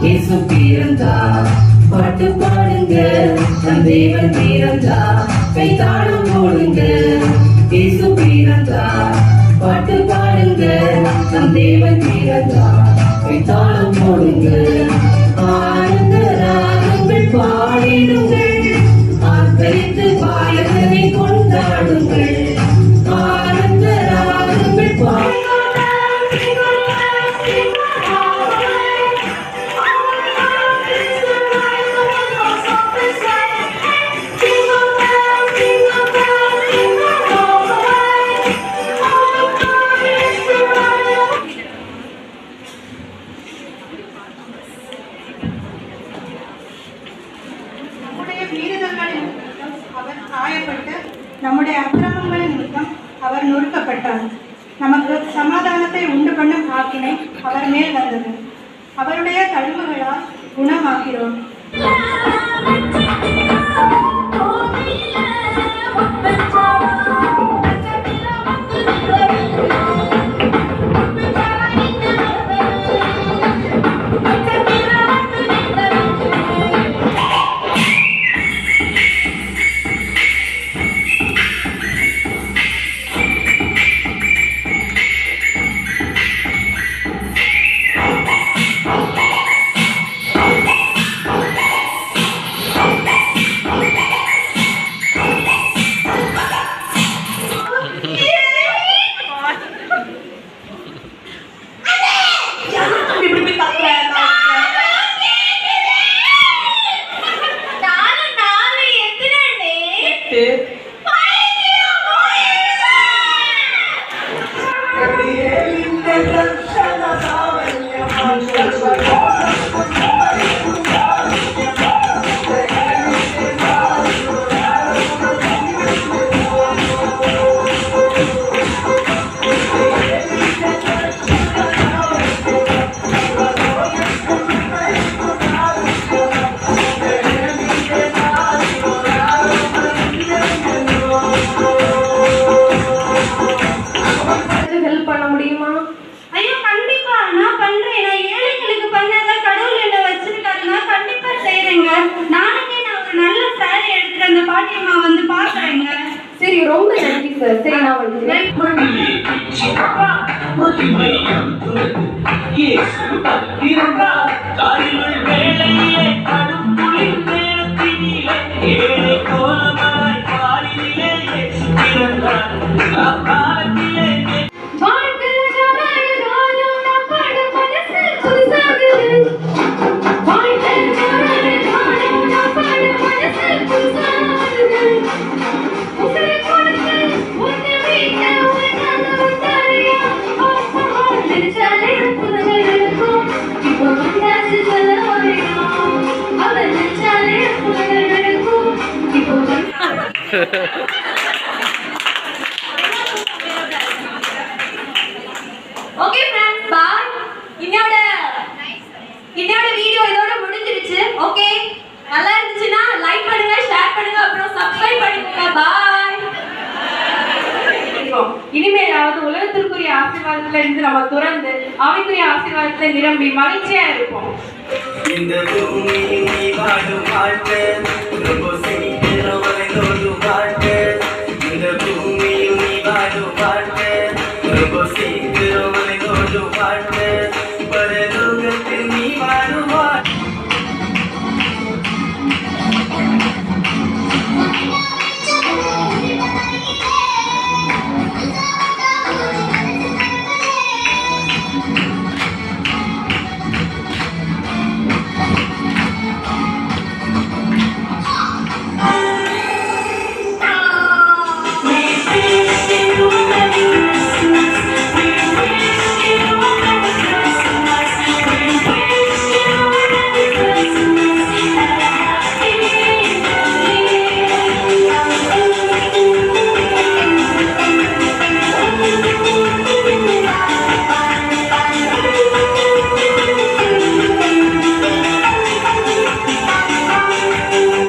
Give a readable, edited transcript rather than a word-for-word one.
இயேசு பிறந்தார், பாட்டு பாடுங்க, நம் தேவன் பிறந்தார், கைத்தாளம் போடுங்க. இயேசு பிறந்தார், பாட்டு பாடுங்க, நம் தேவன் பிறந்தார், கைத்தாளம் போடுங்க. ஆனந்த ராகங்கள் பாடிடுங்கள், ஆர்ப்பரித்து பாலகனை கொண்டாடுங்கள். ஆனந்த ராகங்கள் பாடி அவர் காயப்பட்டு நம்முடைய அக்கிரமங்களின் நிமித்தம் அவர் நொறுக்கப்பட்டார். நமக்கு சமாதானத்தை உண்டு பண்ணும் ஆக்கினை அவர் மேல் வந்தது. அவருடைய தழும்புகளால் குணமாகிறோம். சரி, ரொம்ப நன்றி சார். சரி, நான் ஓகே ஃப்ரெண்ட்ஸ், பாய். இன்னோட வீடியோ இதோட முடிஞ்சிருச்சு. ஓகே, நல்லா இருந்துச்சுன்னா லைக் பண்ணுங்க, ஷேர் பண்ணுங்க, அப்புறம் சப்ஸ்கிரைப் பண்ணுங்க. பாய். இனிமேலாவது உலகத்திற்குரிய ஆசீர்வாதத்துல இருந்து நம்ம துறந்து ஆவிக்குரிய ஆசீர்வாதத்தை நிரம்பி மகிழ்ச்சியா இருப்போம். இந்த பூமியில் நீ வாழும் வாழ்க்கை